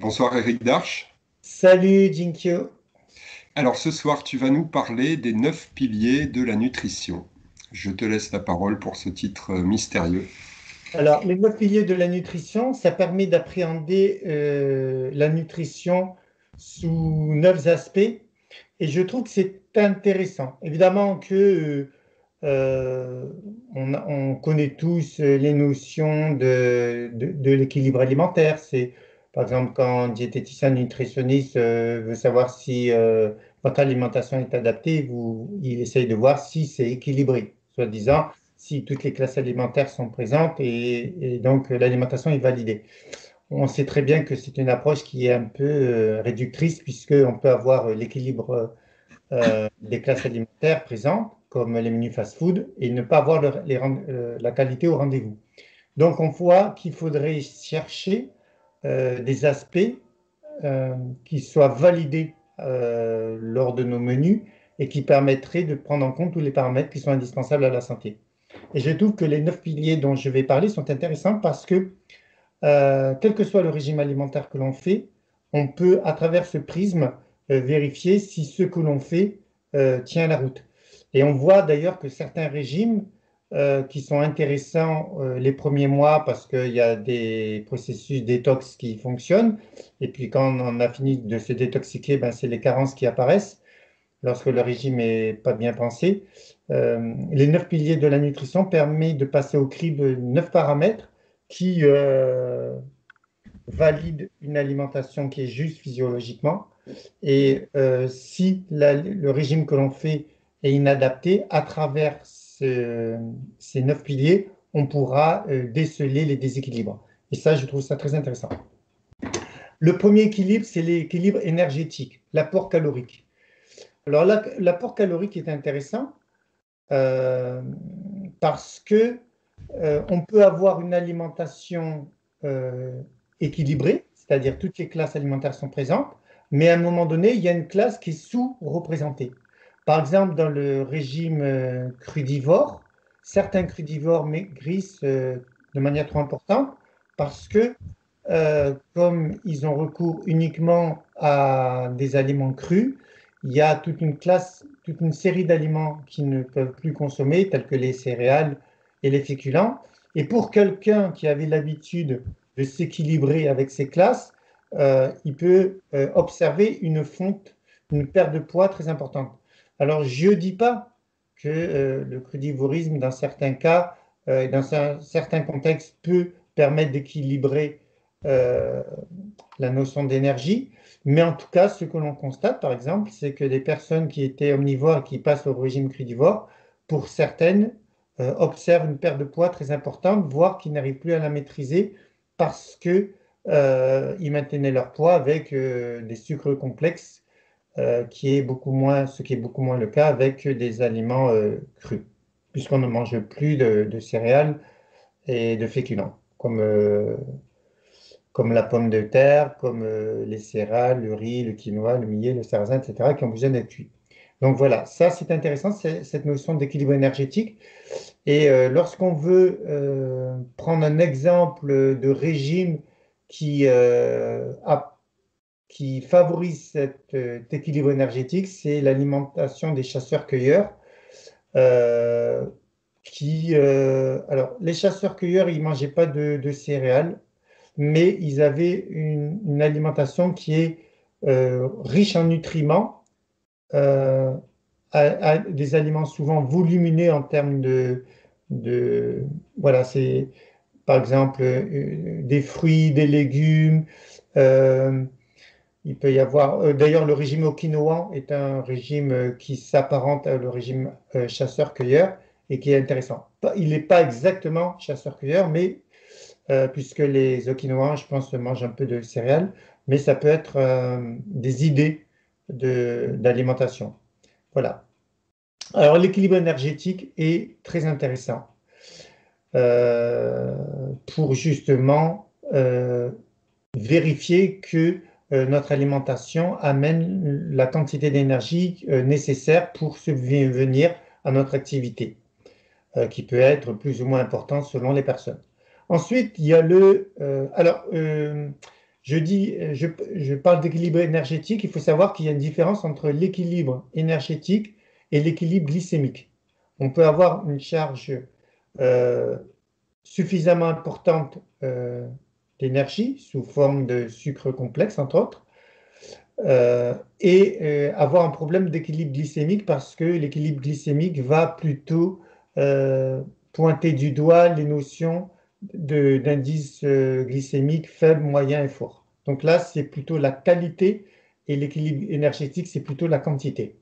Bonsoir Eric Darche. Salut Jinkyo. Alors ce soir, tu vas nous parler des 9 piliers de la nutrition. Je te laisse la parole pour ce titre mystérieux. Alors, les 9 piliers de la nutrition, ça permet d'appréhender la nutrition sous 9 aspects et je trouve que c'est intéressant. Évidemment que on connaît tous les notions de l'équilibre alimentaire. C'est, par exemple, quand un diététicien nutritionniste veut savoir si votre alimentation est adaptée, il essaye de voir si c'est équilibré, soi-disant, si toutes les classes alimentaires sont présentes et donc l'alimentation est validée. On sait très bien que c'est une approche qui est un peu réductrice puisqu'on peut avoir l'équilibre des classes alimentaires présentes, comme les menus fast-food, et ne pas avoir la qualité au rendez-vous. Donc, on voit qu'il faudrait chercher des aspects qui soient validés lors de nos menus et qui permettraient de prendre en compte tous les paramètres qui sont indispensables à la santé. Et je trouve que les 9 piliers dont je vais parler sont intéressants parce que, quel que soit le régime alimentaire que l'on fait, on peut, à travers ce prisme, vérifier si ce que l'on fait tient la route. Et on voit d'ailleurs que certains régimes qui sont intéressants les premiers mois parce qu'il y a des processus détox qui fonctionnent, et puis quand on a fini de se détoxiquer, ben, c'est les carences qui apparaissent lorsque le régime n'est pas bien pensé. Les 9 piliers de la nutrition permettent de passer au crible 9 paramètres qui valident une alimentation qui est juste physiologiquement. Et si le régime que l'on fait est inadapté, à travers ces 9 piliers, on pourra déceler les déséquilibres. Et ça, je trouve ça très intéressant. Le premier équilibre, c'est l'équilibre énergétique, l'apport calorique. Alors l'apport calorique est intéressant euh, parce que on peut avoir une alimentation équilibrée, c'est-à-dire toutes les classes alimentaires sont présentes, mais à un moment donné, il y a une classe qui est sous-représentée. Par exemple, dans le régime crudivore, certains crudivores maigrissent de manière trop importante parce que, comme ils ont recours uniquement à des aliments crus, il y a toute une série d'aliments qu'ils ne peuvent plus consommer, tels que les céréales et les féculents. Et pour quelqu'un qui avait l'habitude de s'équilibrer avec ses classes, il peut observer une fonte, une perte de poids très importante. Alors, je ne dis pas que le crudivorisme, dans certains cas, dans un certain contexte, peut permettre d'équilibrer euh, la notion d'énergie, mais en tout cas, ce que l'on constate, par exemple, c'est que les personnes qui étaient omnivores et qui passent au régime crudivore, pour certaines, observent une perte de poids très importante, voire qu'ils n'arrivent plus à la maîtriser parce que ils maintenaient leur poids avec des sucres complexes, ce qui est beaucoup moins le cas avec des aliments crus, puisqu'on ne mange plus de céréales et de féculents, comme la pomme de terre, comme les céréales, le riz, le quinoa, le millet, le sarrasin, etc., qui ont besoin d'être cuits. Donc voilà, ça c'est intéressant, cette notion d'équilibre énergétique. Et lorsqu'on veut prendre un exemple de régime qui, qui favorise cet équilibre énergétique, c'est l'alimentation des chasseurs-cueilleurs. euh, alors, les chasseurs-cueilleurs, ils ne mangeaient pas de céréales, mais ils avaient une alimentation qui est riche en nutriments, euh, des aliments souvent volumineux en termes de voilà, c'est par exemple des fruits, des légumes. euh, il peut y avoir, d'ailleurs, le régime okinawan est un régime qui s'apparente au régime chasseur-cueilleur et qui est intéressant. Il n'est pas exactement chasseur-cueilleur, mais puisque les Okinawans, je pense, mangent un peu de céréales, mais ça peut être des idées d'alimentation. Voilà. Alors, l'équilibre énergétique est très intéressant euh, pour justement vérifier que notre alimentation amène la quantité d'énergie nécessaire pour subvenir à notre activité, qui peut être plus ou moins importante selon les personnes. Ensuite, il y a je parle d'équilibre énergétique. Il faut savoir qu'il y a une différence entre l'équilibre énergétique et l'équilibre glycémique. On peut avoir une charge euh, suffisamment importante d'énergie sous forme de sucre complexe, entre autres, et avoir un problème d'équilibre glycémique parce que l'équilibre glycémique va plutôt pointer du doigt les notions d'indice glycémique faible, moyen et fort. Donc là, c'est plutôt la qualité et l'équilibre énergétique, c'est plutôt la quantité.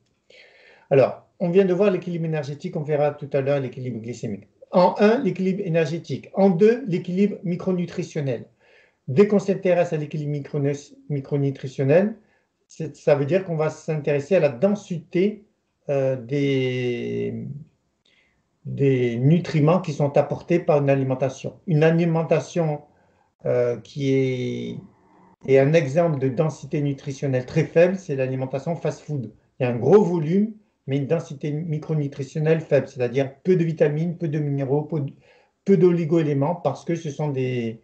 Alors, on vient de voir l'équilibre énergétique, on verra tout à l'heure l'équilibre glycémique. En un, l'équilibre énergétique. En deux, l'équilibre micronutritionnel. Dès qu'on s'intéresse à l'équilibre micronutritionnel, ça veut dire qu'on va s'intéresser à la densité des nutriments qui sont apportés par une alimentation. Une alimentation qui est un exemple de densité nutritionnelle très faible, c'est l'alimentation fast-food. Il y a un gros volume, mais une densité micronutritionnelle faible, c'est-à-dire peu de vitamines, peu de minéraux, peu d'oligo-éléments, parce que ce sont des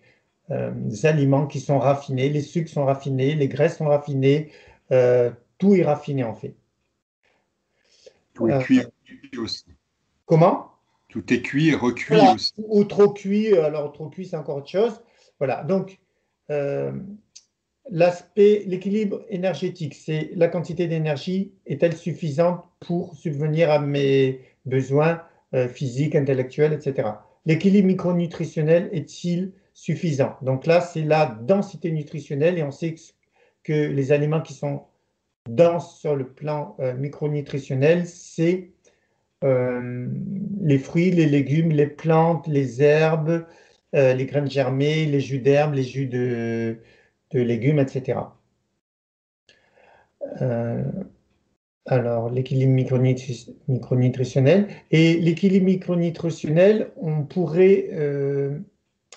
aliments qui sont raffinés, les sucres sont raffinés, les graisses sont raffinées, tout est raffiné en fait. Tout est Euh, cuit aussi. comment? Tout est cuit et recuit Voilà, aussi. ou trop cuit, alors trop cuit c'est encore autre chose. Voilà, donc euh, l'équilibre énergétique, c'est la quantité d'énergie est-elle suffisante pour subvenir à mes besoins physiques, intellectuels, etc. L'équilibre micronutritionnel est-il suffisant? Donc là, c'est la densité nutritionnelle et on sait que les aliments qui sont denses sur le plan micronutritionnel, c'est euh, les fruits, les légumes, les plantes, les herbes, les graines germées, les jus d'herbes, les jus de légumes, etc. Euh, alors, l'équilibre micronutritionnel. Et l'équilibre micronutritionnel, on pourrait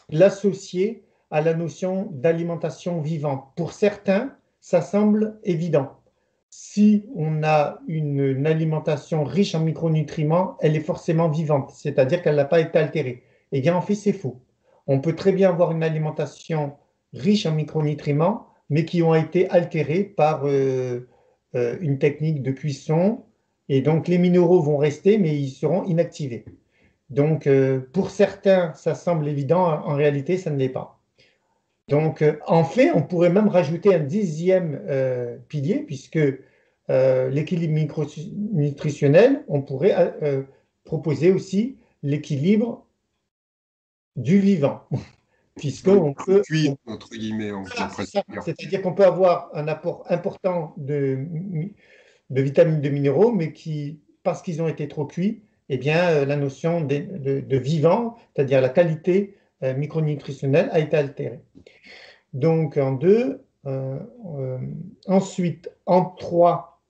l'associer à la notion d'alimentation vivante. Pour certains, ça semble évident. Si on a une alimentation riche en micronutriments, elle est forcément vivante, c'est-à-dire qu'elle n'a pas été altérée. Eh bien, en fait, c'est faux. On peut très bien avoir une alimentation riche en micronutriments, mais qui ont été altérés par une technique de cuisson, et donc les minéraux vont rester, mais ils seront inactivés. Donc, pour certains, ça semble évident, en réalité, ça ne l'est pas. Donc, en fait, on pourrait même rajouter un dixième pilier, puisque l'équilibre micronutritionnel, on pourrait proposer aussi l'équilibre du vivant, Oui, puisqu'on peut, cuit, entre guillemets, on peut voilà, c'est presque ça. dire. C'est-à-dire qu'on peut avoir un apport important de vitamines, de minéraux, mais qui, parce qu'ils ont été trop cuits, eh bien, la notion de vivant, c'est-à-dire la qualité micronutritionnelle, a été altérée. Donc, en deux. Ensuite, en trois,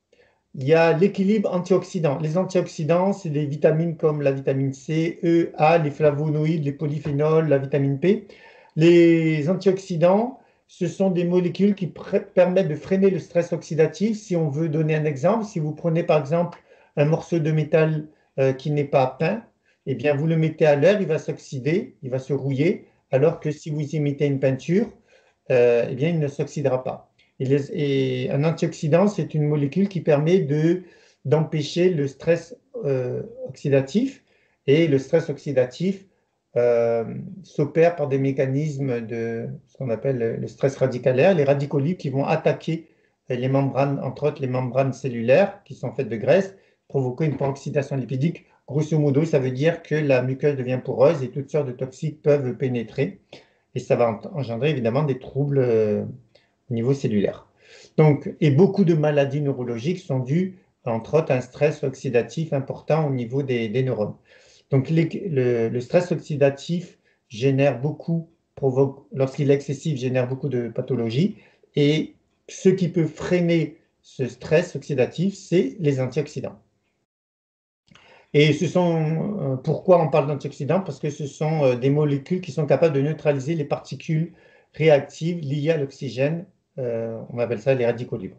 il y a l'équilibre antioxydant. Les antioxydants, c'est des vitamines comme la vitamine C, E, A, les flavonoïdes, les polyphénols, la vitamine P. Les antioxydants, ce sont des molécules qui permettent de freiner le stress oxydatif. Si on veut donner un exemple, si vous prenez par exemple un morceau de métal qui n'est pas peint, eh bien vous le mettez à l'air, il va s'oxyder, il va se rouiller, alors que si vous y mettez une peinture, eh bien il ne s'oxydera pas. Et un antioxydant, c'est une molécule qui permet d'empêcher le stress oxydatif. Et le stress oxydatif euh, s'opère par des mécanismes de ce qu'on appelle le stress radicalaire, les radicaux libres qui vont attaquer les membranes, entre autres les membranes cellulaires qui sont faites de graisse, provoquer une peroxydation lipidique. Grosso modo, ça veut dire que la muqueuse devient poreuse et toutes sortes de toxiques peuvent pénétrer. Et ça va engendrer évidemment des troubles au niveau cellulaire. Donc, et beaucoup de maladies neurologiques sont dues, entre autres, à un stress oxydatif important au niveau des neurones. Donc, le stress oxydatif génère beaucoup, lorsqu'il est excessif, génère beaucoup de pathologies. Et ce qui peut freiner ce stress oxydatif, c'est les antioxydants. Et pourquoi on parle d'antioxydants? Parce que ce sont des molécules qui sont capables de neutraliser les particules réactives liées à l'oxygène. On appelle ça les radicaux libres.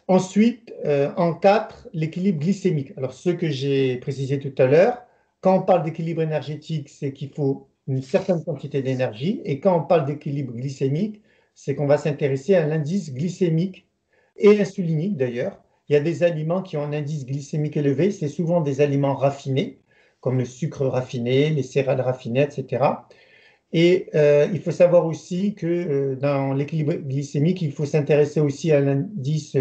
Ensuite, en 4, l'équilibre glycémique. Alors, ce que j'ai précisé tout à l'heure, quand on parle d'équilibre énergétique, c'est qu'il faut une certaine quantité d'énergie. Et quand on parle d'équilibre glycémique, c'est qu'on va s'intéresser à l'indice glycémique et insulinique d'ailleurs. Il y a des aliments qui ont un indice glycémique élevé, c'est souvent des aliments raffinés, comme le sucre raffiné, les céréales raffinées, etc. Et il faut savoir aussi que dans l'équilibre glycémique, il faut s'intéresser aussi à l'indice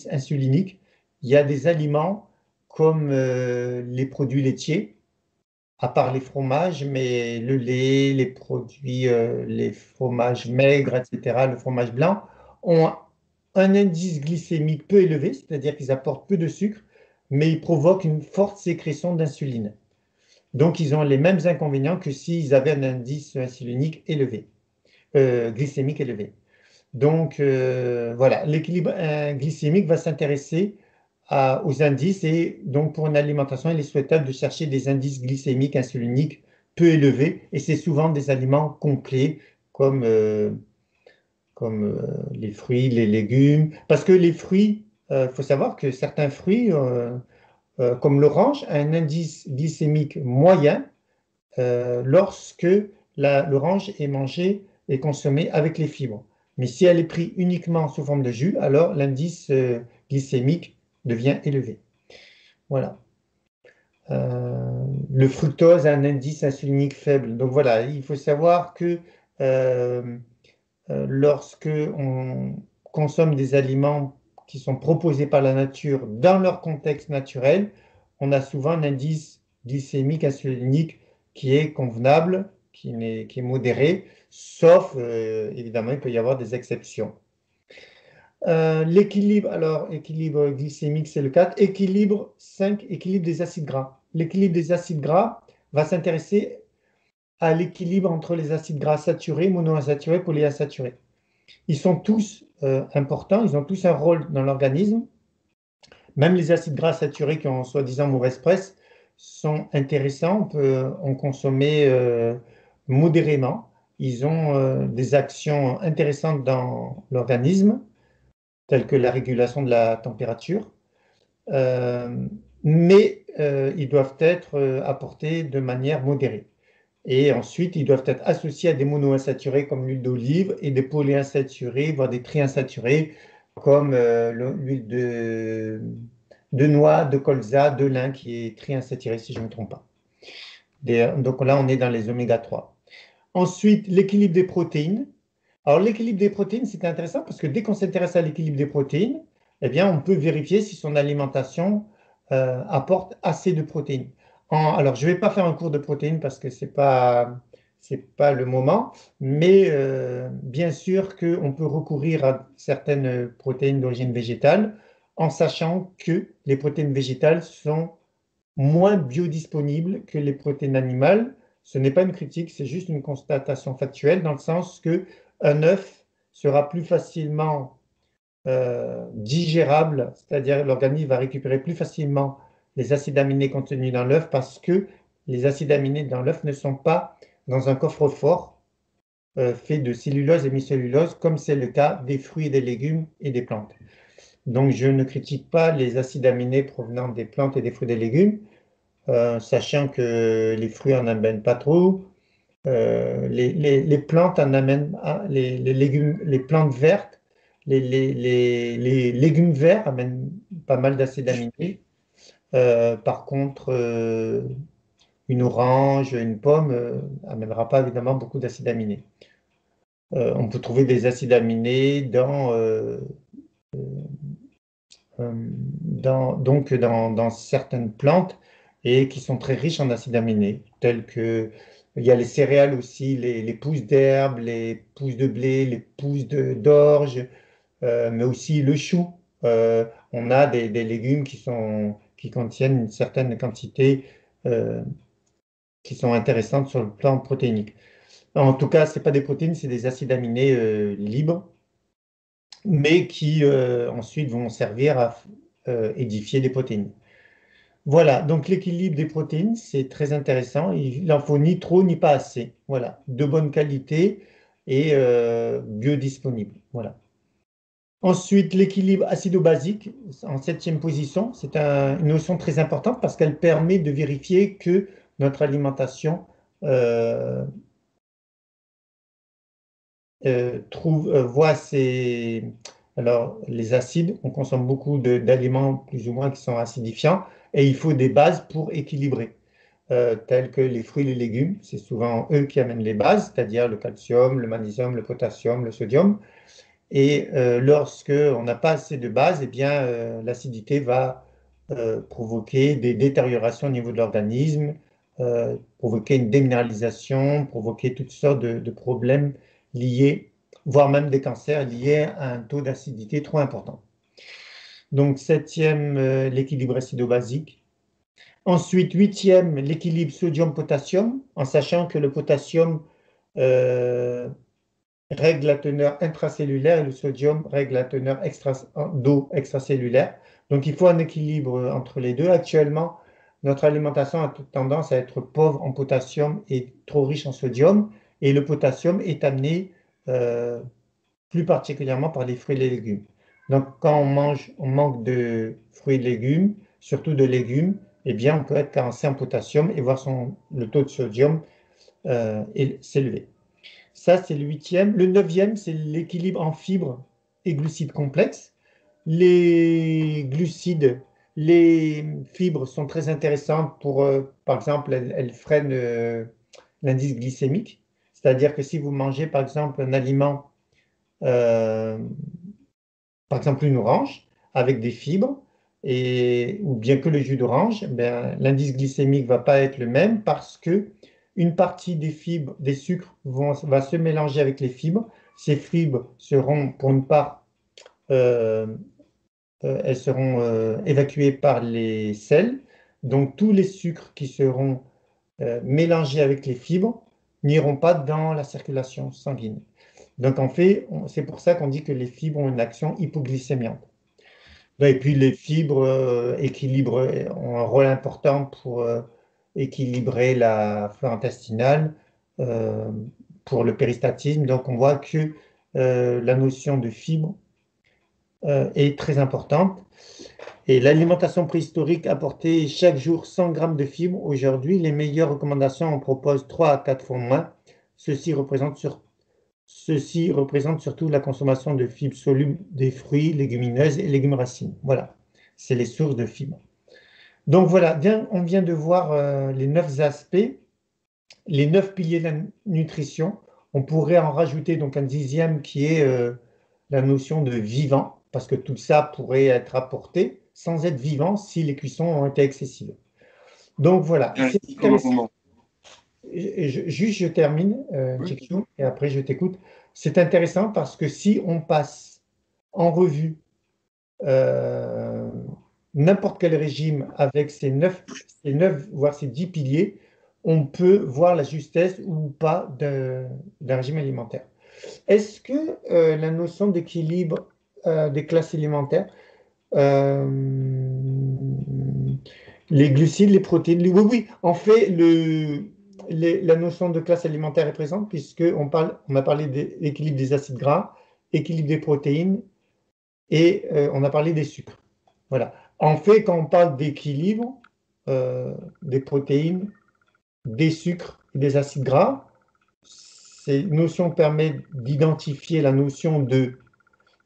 insulinique. Il y a des aliments comme les produits laitiers, à part les fromages, mais le lait, les produits, les fromages maigres, etc., le fromage blanc, ont un indice glycémique peu élevé, c'est-à-dire qu'ils apportent peu de sucre, mais ils provoquent une forte sécrétion d'insuline. Donc, ils ont les mêmes inconvénients que s'ils avaient un indice insulinique élevé, glycémique élevé. Donc, voilà, l'équilibre glycémique va s'intéresser aux indices et donc pour une alimentation, il est souhaitable de chercher des indices glycémiques insuliniques peu élevés et c'est souvent des aliments complets comme, les fruits, les légumes. Parce que les fruits, il faut savoir que certains fruits, comme l'orange, a un indice glycémique moyen lorsque l'orange est mangée et consommée avec les fibres. Mais si elle est prise uniquement sous forme de jus, alors l'indice glycémique devient élevé. Voilà. Le fructose a un indice insulinique faible. Donc voilà, il faut savoir que lorsque on consomme des aliments qui sont proposés par la nature dans leur contexte naturel, on a souvent un indice glycémique insulinique qui est convenable, qui est modéré, sauf évidemment, il peut y avoir des exceptions. L'équilibre, alors équilibre glycémique, c'est le 4. Équilibre 5, équilibre des acides gras. L'équilibre des acides gras va s'intéresser à l'équilibre entre les acides gras saturés, monoinsaturés, polyinsaturés. Ils sont tous importants, ils ont tous un rôle dans l'organisme. Même les acides gras saturés qui ont soi-disant mauvaise presse sont intéressants, on peut en consommer modérément. Ils ont des actions intéressantes dans l'organisme, telles que la régulation de la température, mais ils doivent être apportés de manière modérée. Et ensuite, ils doivent être associés à des monoinsaturés comme l'huile d'olive et des polyinsaturés, voire des triinsaturés comme l'huile de noix, de colza, de lin qui est triinsaturée si je ne me trompe pas. Donc là, on est dans les oméga 3. Ensuite, l'équilibre des protéines. Alors, l'équilibre des protéines, c'est intéressant parce que dès qu'on s'intéresse à l'équilibre des protéines, eh bien, on peut vérifier si son alimentation apporte assez de protéines. Alors, je ne vais pas faire un cours de protéines parce que ce n'est pas le moment, mais bien sûr qu'on peut recourir à certaines protéines d'origine végétale en sachant que les protéines végétales sont moins biodisponibles que les protéines animales. Ce n'est pas une critique, c'est juste une constatation factuelle dans le sens que un œuf sera plus facilement digérable, c'est-à-dire l'organisme va récupérer plus facilement les acides aminés contenus dans l'œuf parce que les acides aminés dans l'œuf ne sont pas dans un coffre-fort fait de cellulose et hémicellulose comme c'est le cas des fruits et des légumes et des plantes. Donc je ne critique pas les acides aminés provenant des plantes et des fruits et des légumes, sachant que les fruits en amènent pas trop, les plantes en amènent, les légumes, les plantes vertes, les légumes verts amènent pas mal d'acides aminés. Par contre, une orange, une pomme amènera pas évidemment beaucoup d'acides aminés. On peut trouver des acides aminés dans certaines plantes et qui sont très riches en acides aminés, tels que il y a les céréales aussi, les pousses d'herbe, les pousses de blé, les pousses d'orge, mais aussi le chou. On a des légumes qui contiennent une certaine quantité qui sont intéressantes sur le plan protéinique. En tout cas, ce n'est pas des protéines, c'est des acides aminés libres, mais qui ensuite vont servir à édifier des protéines. Voilà, donc l'équilibre des protéines, c'est très intéressant. Il n'en faut ni trop ni pas assez. Voilà, de bonne qualité et biodisponible. Voilà. Ensuite, l'équilibre acido-basique, en septième position, c'est une notion très importante parce qu'elle permet de vérifier que notre alimentation voit alors, les acides, on consomme beaucoup d'aliments plus ou moins qui sont acidifiants et il faut des bases pour équilibrer, telles que les fruits et les légumes. C'est souvent eux qui amènent les bases, c'est-à-dire le calcium, le magnésium, le potassium, le sodium. Et lorsque on n'a pas assez de bases, eh bien, l'acidité va provoquer des détériorations au niveau de l'organisme, provoquer une déminéralisation, provoquer toutes sortes de problèmes liés, voire même des cancers liés à un taux d'acidité trop important. Donc, septième, l'équilibre acido-basique. Ensuite, huitième, l'équilibre sodium-potassium, en sachant que le potassium euh, règle la teneur intracellulaire et le sodium règle la teneur d'eau extracellulaire. Donc, il faut un équilibre entre les deux. Actuellement, notre alimentation a toute tendance à être pauvre en potassium et trop riche en sodium. Et le potassium est amené euh, plus particulièrement par les fruits et les légumes. Donc, quand on manque de fruits et de légumes, surtout de légumes, eh bien, on peut être carencé en potassium et voir le taux de sodium s'élever. Ça, c'est le huitième. Le neuvième, c'est l'équilibre en fibres et glucides complexes. Les glucides, les fibres sont très intéressantes pour, par exemple, elles freinent l'indice glycémique. C'est-à-dire que si vous mangez, par exemple, un aliment, euh, par exemple une orange, avec des fibres, ou bien que le jus d'orange, ben, l'indice glycémique ne va pas être le même parce que une partie des fibres, des sucres va se mélanger avec les fibres. Ces fibres seront, pour une part, euh, elles seront évacuées par les selles. Donc tous les sucres qui seront mélangés avec les fibres n'iront pas dans la circulation sanguine. Donc en fait, c'est pour ça qu'on dit que les fibres ont une action hypoglycémiante. Et puis les fibres ont un rôle important pour équilibrer la flore intestinale, euh, pour le péristatisme. Donc on voit que la notion de fibre est très importante. Et l'alimentation préhistorique apportait chaque jour 100 grammes de fibres. Aujourd'hui, les meilleures recommandations en proposent 3 à 4 fois moins. Ceci représente surtout la consommation de fibres solubles des fruits, légumineuses et légumes racines. Voilà, c'est les sources de fibres. Donc voilà, on vient de voir les 9 aspects, les 9 piliers de la nutrition. On pourrait en rajouter donc un dixième qui est la notion de vivant, parce que tout ça pourrait être apporté sans être vivant si les cuissons ont été excessives. Donc voilà, c'est intéressant. Juste, je termine, Oui. et après je t'écoute. C'est intéressant parce que si on passe en revue euh, n'importe quel régime avec ces 9, voire ces 10 piliers, on peut voir la justesse ou pas d'un régime alimentaire. Est-ce que la notion d'équilibre des classes alimentaires, euh, les glucides, les protéines, oui, oui, en fait, la notion de classe alimentaire est présente puisqu'on on a parlé de l'équilibre des acides gras, équilibre des protéines et on a parlé des sucres. Voilà. En fait, quand on parle d'équilibre des protéines, des sucres et des acides gras, ces notions permettent d'identifier la notion de,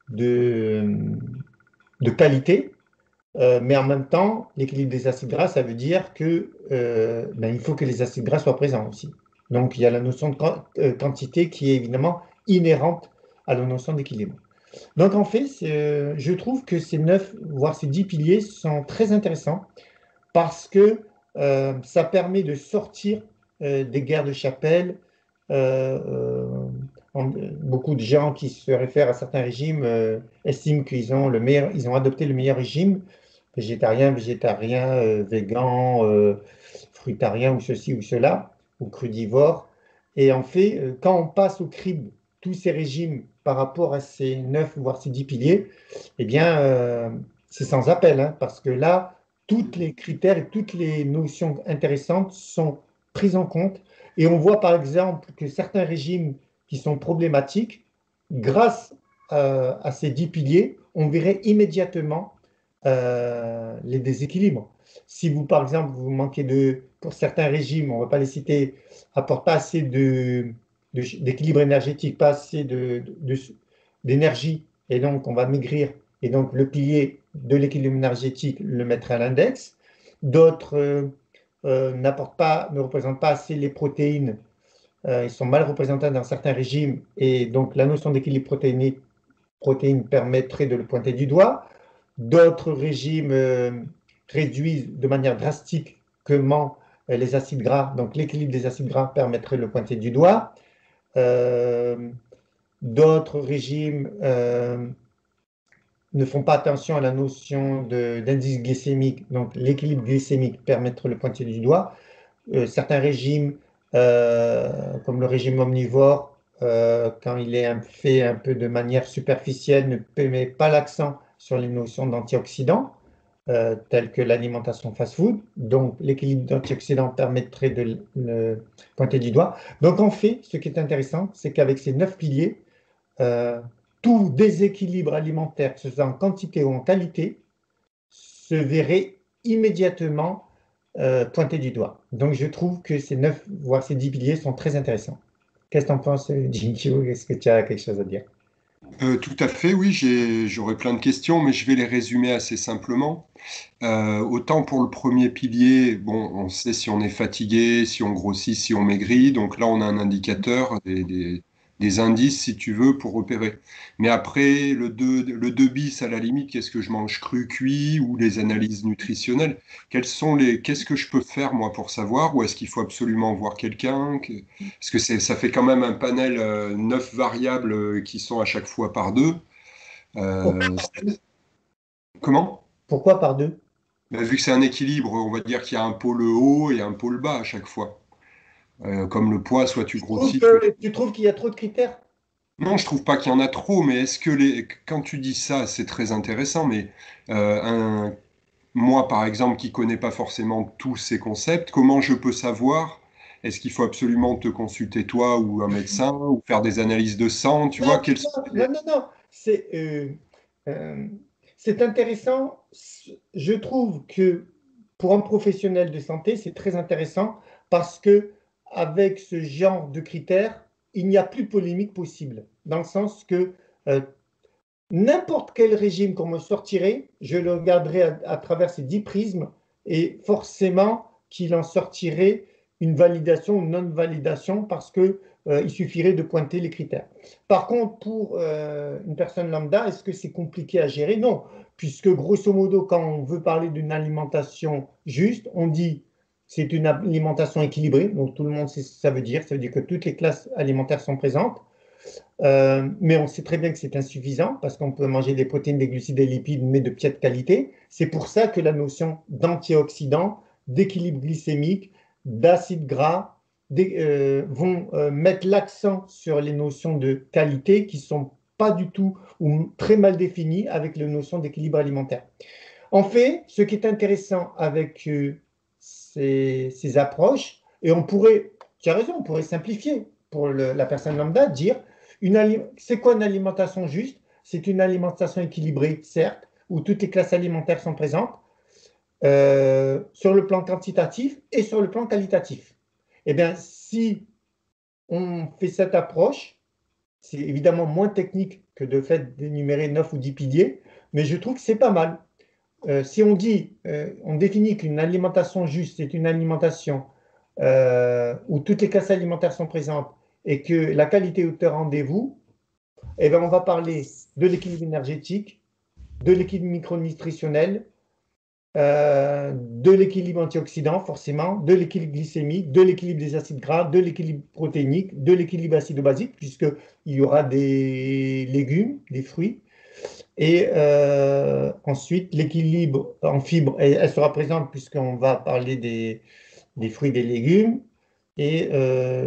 de qualité. Mais en même temps, l'équilibre des acides gras, ça veut dire que ben, il faut que les acides gras soient présents aussi. Donc, il y a la notion de quantité qui est évidemment inhérente à la notion d'équilibre. Donc, en fait, je trouve que ces 9, voire ces 10 piliers sont très intéressants parce que ça permet de sortir des guerres de chapelle. Euh, euh, Beaucoup de gens qui se réfèrent à certains régimes estiment qu'ils ont ils ont adopté le meilleur régime, végétarien, végan, fruitarien ou ceci ou cela, ou crudivore. Et en fait, quand on passe au crible tous ces régimes par rapport à ces 9 voire ces 10 piliers, eh bien, c'est sans appel, hein, parce que là, tous les critères et toutes les notions intéressantes sont prises en compte. Et on voit par exemple que certains régimes qui sont problématiques, grâce à ces 10 piliers, on verrait immédiatement les déséquilibres. Si vous, par exemple, vous manquez pour certains régimes, on ne va pas les citer, apportent pas assez d'équilibre énergétique, pas assez d'énergie, et donc on va maigrir, et donc le pilier de l'équilibre énergétique le mettre à l'index. D'autres ne représentent pas assez les protéines, ils sont mal représentés dans certains régimes, et donc la notion d'équilibre protéine permettrait de le pointer du doigt. D'autres régimes réduisent de manière drastiquement les acides gras, donc l'équilibre des acides gras permettrait de le pointer du doigt. D'autres régimes ne font pas attention à la notion d'indice glycémique, donc l'équilibre glycémique permettrait de le pointer du doigt. Certains régimes, comme le régime omnivore, quand il est fait un peu de manière superficielle, ne met pas l'accent sur les notions d'antioxydants, telles que l'alimentation fast-food. Donc, l'équilibre d'antioxydants permettrait de le pointer du doigt. Donc, en fait, ce qui est intéressant, c'est qu'avec ces 9 piliers, euh, tout déséquilibre alimentaire, que ce soit en quantité ou en qualité, se verrait immédiatement pointé du doigt. Donc, je trouve que ces 9, voire ces 10 piliers sont très intéressants. Qu'est-ce que tu en penses, Jinju? Est-ce que tu as quelque chose à dire? Tout à fait, oui, j'aurais plein de questions, mais je vais les résumer assez simplement. Autant pour le premier pilier, bon, on sait si on est fatigué, si on grossit, si on maigrit. Donc là, on a un indicateur, des indices, si tu veux, pour repérer. Mais après, le 2 bis, à la limite, qu'est-ce que je mange cru, cuit, ou les analyses nutritionnelles? Qu'est-ce que je peux faire, moi, pour savoir? Ou est-ce qu'il faut absolument voir quelqu'un? Parce que ça fait quand même un panel, 9 variables qui sont à chaque fois par deux. Euh, comment? Pourquoi par deux? Ben, vu que c'est un équilibre, on va dire qu'il y a un pôle haut et un pôle bas à chaque fois. Comme le poids, soit tu grossis, soit tu... Tu trouves qu'il y a trop de critères? Non, je trouve pas qu'il y en a trop, mais est-ce que quand tu dis ça, c'est très intéressant, mais moi, par exemple, qui connais pas forcément tous ces concepts, comment je peux savoir? Est-ce qu'il faut absolument te consulter toi ou un médecin ou faire des analyses de sang? Tu vois, Non, quels non, sont non, non, non. Euh, c'est intéressant. Je trouve que pour un professionnel de santé, c'est très intéressant parce que avec ce genre de critères, il n'y a plus de polémique possible. Dans le sens que euh, n'importe quel régime qu'on me sortirait, je le regarderai à travers ces 10 prismes et forcément qu'il en sortirait une validation ou une non-validation parce que, il suffirait de pointer les critères. Par contre, pour une personne lambda, est-ce que c'est compliqué à gérer? Non, puisque grosso modo, quand on veut parler d'une alimentation juste, on dit c'est une alimentation équilibrée, donc tout le monde sait ce que ça veut dire que toutes les classes alimentaires sont présentes. Mais on sait très bien que c'est insuffisant parce qu'on peut manger des protéines, des glucides, des lipides, mais de piètre qualité. C'est pour ça que la notion d'antioxydants, d'équilibre glycémique, d'acides gras vont mettre l'accent sur les notions de qualité qui sont pas du tout ou très mal définies avec les notions d'équilibre alimentaire. En fait, ce qui est intéressant avec ces approches, et tu as raison, on pourrait simplifier pour la personne lambda, dire c'est quoi une alimentation juste? C'est une alimentation équilibrée, certes, où toutes les classes alimentaires sont présentes, sur le plan quantitatif et sur le plan qualitatif. Eh bien, si on fait cette approche, c'est évidemment moins technique que de fait d'énumérer 9 ou 10 piliers, mais je trouve que c'est pas mal. Si on définit qu'une alimentation juste, c'est une alimentation où toutes les classes alimentaires sont présentes et que la qualité est au rendez-vous, eh bien, on va parler de l'équilibre énergétique, de l'équilibre micronutritionnel, de l'équilibre antioxydant, forcément, de l'équilibre glycémique, de l'équilibre des acides gras, de l'équilibre protéinique, de l'équilibre acido-basique, puisqu'il y aura des légumes, des fruits, et ensuite, l'équilibre en fibres, elle sera présente puisqu'on va parler des fruits et des légumes. Et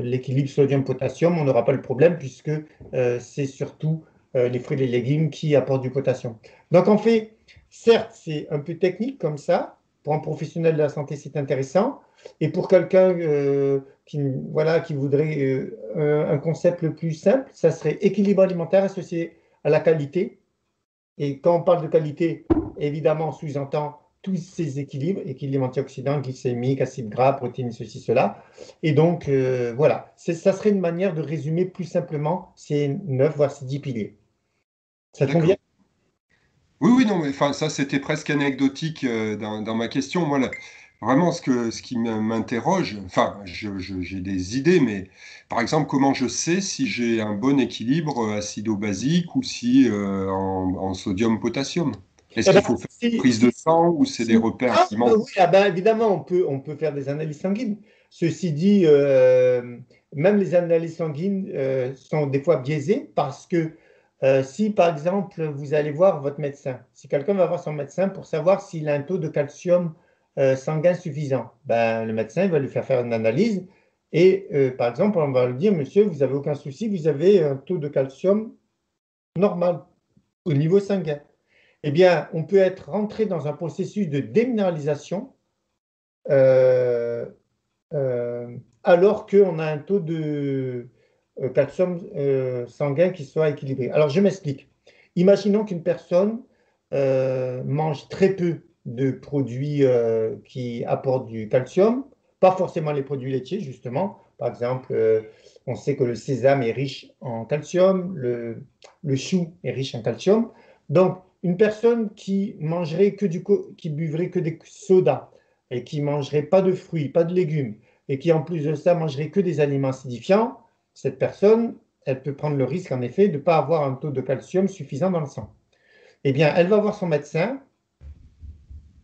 l'équilibre sodium-potassium, on n'aura pas le problème puisque c'est surtout les fruits et les légumes qui apportent du potassium. Donc en fait, certes, c'est un peu technique comme ça. Pour un professionnel de la santé, c'est intéressant. Et pour quelqu'un voilà, qui voudrait un concept le plus simple, ça serait équilibre alimentaire associé à la qualité. Et quand on parle de qualité, évidemment, on sous-entend tous ces équilibres, équilibre antioxydant, glycémique, acide gras, protéines, ceci, cela. Et donc, voilà, ça serait une manière de résumer plus simplement ces 9, voire ces 10 piliers. Ça te convient? D'accord. Oui, oui, non, mais enfin, ça, c'était presque anecdotique dans ma question. Moi, vraiment, ce qui m'interroge, enfin, j'ai des idées, mais par exemple, comment je sais si j'ai un bon équilibre acido-basique ou si en sodium-potassium? Est-ce Eh ben, qu'il faut faire une prise de sang ou c'est des repères ah, alimentaires? oui, ah ben, évidemment, on peut faire des analyses sanguines. Ceci dit, même les analyses sanguines sont des fois biaisées parce que si, par exemple, vous allez voir votre médecin, si quelqu'un va voir son médecin pour savoir s'il a un taux de calcium sanguin suffisant, ben, le médecin va lui faire une analyse et, par exemple, on va lui dire, monsieur, vous n'avez aucun souci, vous avez un taux de calcium normal au niveau sanguin. Eh bien, on peut être rentré dans un processus de déminéralisation euh, euh, alors qu'on a un taux de calcium sanguin qui soit équilibré. Alors, je m'explique. Imaginons qu'une personne mange très peu de produits qui apportent du calcium, pas forcément les produits laitiers, justement. Par exemple, on sait que le sésame est riche en calcium, le chou est riche en calcium. Donc, une personne qui mangerait qui buvrait que des sodas et qui mangerait pas de fruits, pas de légumes, et qui en plus de ça mangerait que des aliments acidifiants, cette personne, elle peut prendre le risque en effet de ne pas avoir un taux de calcium suffisant dans le sang. Eh bien, elle va voir son médecin,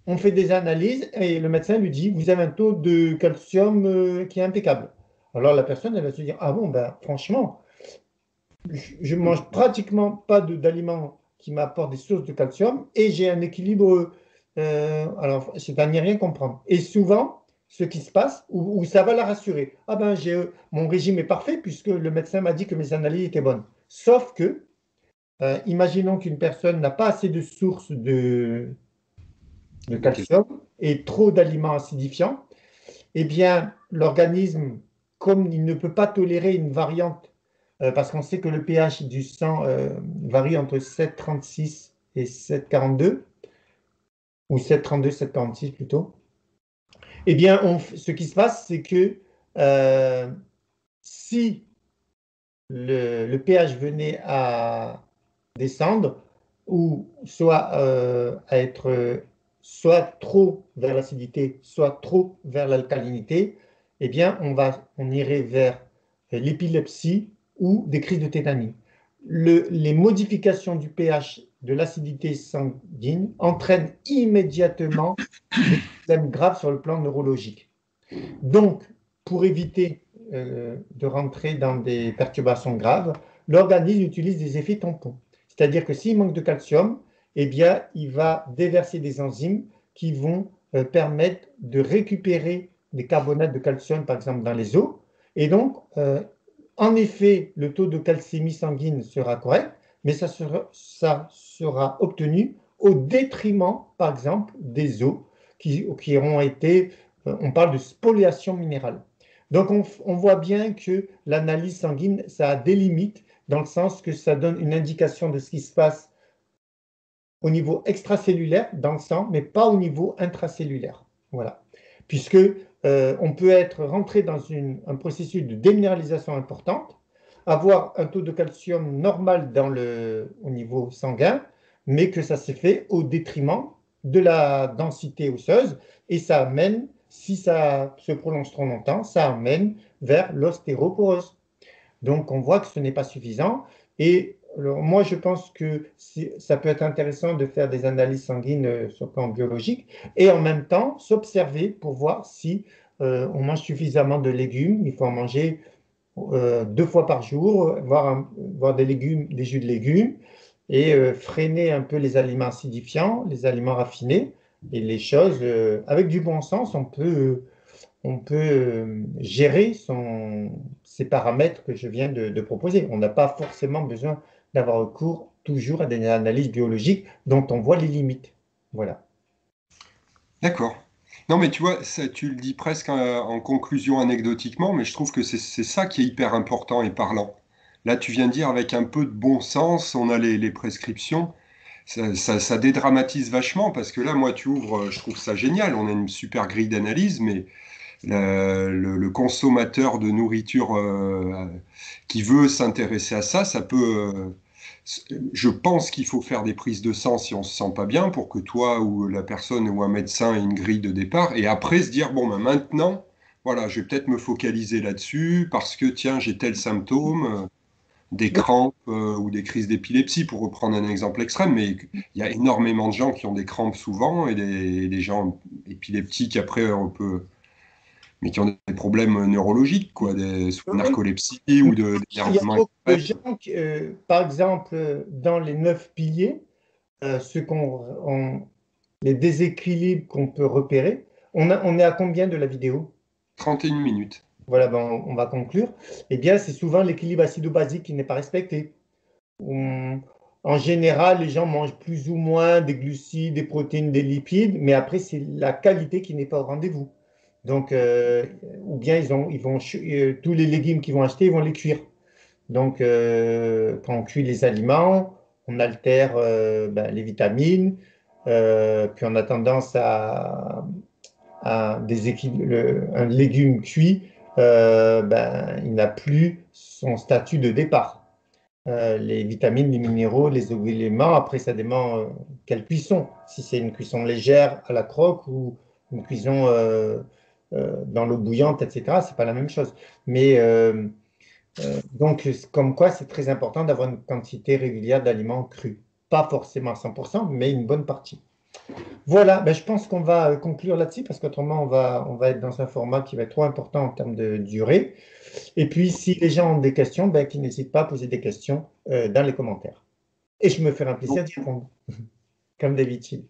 on fait des analyses et le médecin lui dit, vous avez un taux de calcium qui est impeccable. Alors la personne, elle va se dire, ah bon, ben franchement, je mange pratiquement pas d'aliments qui m'apportent des sources de calcium et j'ai un équilibre, alors c'est à n'y rien comprendre. Et souvent, ce qui se passe, où ça va la rassurer, ah ben mon régime est parfait puisque le médecin m'a dit que mes analyses étaient bonnes. Sauf que, imaginons qu'une personne n'a pas assez de sources de Ok. calcium et trop d'aliments acidifiants, eh bien, l'organisme, comme il ne peut pas tolérer une variante, parce qu'on sait que le pH du sang varie entre 7,36 et 7,42, ou 7,32, 7,46 plutôt, eh bien, ce qui se passe, c'est que euh, si le pH venait à descendre, ou soit à être soit trop vers l'acidité, soit trop vers l'alcalinité, eh bien, on irait vers l'épilepsie ou des crises de tétanie. Les modifications du pH de l'acidité sanguine entraînent immédiatement des problèmes graves sur le plan neurologique. Donc, pour éviter de rentrer dans des perturbations graves, l'organisme utilise des effets tampons. C'est-à-dire que s'il manque de calcium, eh bien, il va déverser des enzymes qui vont permettre de récupérer des carbonates de calcium, par exemple, dans les os. Et donc, en effet, le taux de calcémie sanguine sera correct, mais ça sera obtenu au détriment, par exemple, des os qui auront été on parle de spoliation minérale. Donc on voit bien que l'analyse sanguine, ça a des limites dans le sens que ça donne une indication de ce qui se passe au niveau extracellulaire dans le sang, mais pas au niveau intracellulaire. Voilà. Puisque on peut être rentré dans un processus de déminéralisation importante, avoir un taux de calcium normal au niveau sanguin, mais que ça s'est fait au détriment de la densité osseuse, et ça amène, si ça se prolonge trop longtemps, ça amène vers l'ostéoporose. Donc, on voit que ce n'est pas suffisant. Et alors, moi, je pense que ça peut être intéressant de faire des analyses sanguines sur le plan biologique et en même temps s'observer pour voir si on mange suffisamment de légumes. Il faut en manger 2 fois par jour, voir des légumes, des jus de légumes et freiner un peu les aliments acidifiants, les aliments raffinés et les choses avec du bon sens. On peut gérer ces paramètres que je viens de proposer. On n'a pas forcément besoin d'avoir recours toujours à des analyses biologiques dont on voit les limites. Voilà. D'accord. Non, mais tu vois, ça, tu le dis presque en conclusion anecdotiquement, mais je trouve que c'est ça qui est hyper important et parlant. Là, tu viens de dire avec un peu de bon sens, on a les prescriptions. ça dédramatise vachement parce que là, moi, tu ouvres, je trouve ça génial. On a une super grille d'analyse, mais le consommateur de nourriture qui veut s'intéresser à ça, ça peut. Je pense qu'il faut faire des prises de sang si on se sent pas bien pour que toi ou la personne ou un médecin ait une grille de départ et après se dire bon ben maintenant voilà je vais peut-être me focaliser là-dessus parce que tiens j'ai tel symptôme des crampes ou des crises d'épilepsie pour reprendre un exemple extrême mais il y a énormément de gens qui ont des crampes souvent et des gens épileptiques après on peut mais qui ont des problèmes neurologiques quoi soit de Oui. narcolepsie ou Il y a d'énervement beaucoup de extrême. gens qui, par exemple, dans les 9 piliers, ce les déséquilibres qu'on peut repérer, on est à combien de la vidéo? 31 minutes. Voilà, ben, on va conclure. Eh bien, c'est souvent l'équilibre acido-basique qui n'est pas respecté. En général, les gens mangent plus ou moins des glucides, des protéines, des lipides, mais après, c'est la qualité qui n'est pas au rendez-vous. Donc, ou bien ils vont tous les légumes qu'ils vont acheter, ils vont les cuire. Donc, quand on cuit les aliments, on altère ben, les vitamines, puis on a tendance à un légume cuit, ben, il n'a plus son statut de départ. Les vitamines, les minéraux, les éléments, après ça dépend quelle cuisson. Si c'est une cuisson légère à la croque ou une cuisson dans l'eau bouillante, etc., c'est pas la même chose. Mais donc, comme quoi, c'est très important d'avoir une quantité régulière d'aliments crus. Pas forcément à 100%, mais une bonne partie. Voilà, ben, je pense qu'on va conclure là-dessus parce qu'autrement, on va être dans un format qui va être trop important en termes de durée. Et puis, si les gens ont des questions, ben, qu'ils n'hésitent pas à poser des questions dans les commentaires. Et je me ferai un plaisir d'y répondre, comme d'habitude.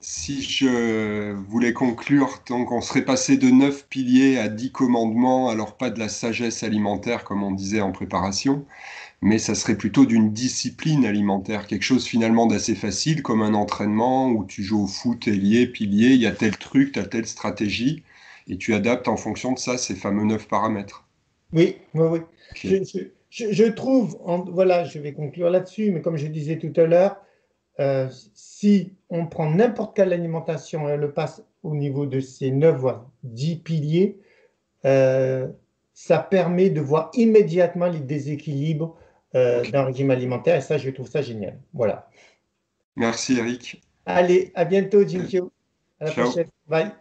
Si je voulais conclure, donc on serait passé de 9 piliers à 10 commandements, alors pas de la sagesse alimentaire comme on disait en préparation, mais ça serait plutôt d'une discipline alimentaire, quelque chose finalement d'assez facile comme un entraînement où tu joues au foot ailier, pilier, il y a tel truc, tu as telle stratégie, et tu adaptes en fonction de ça ces fameux 9 paramètres. Oui, oui, oui. Ok. Je trouve, voilà, je vais conclure là-dessus, mais comme je disais tout à l'heure, si on prend n'importe quelle alimentation et on le passe au niveau de ces 9 voire 10 piliers, euh, ça permet de voir immédiatement les déséquilibres Ok. d'un régime alimentaire et ça, je trouve ça génial. Voilà. Merci Eric. Allez, à bientôt, Jinkyo. À la Ciao. prochaine. Bye.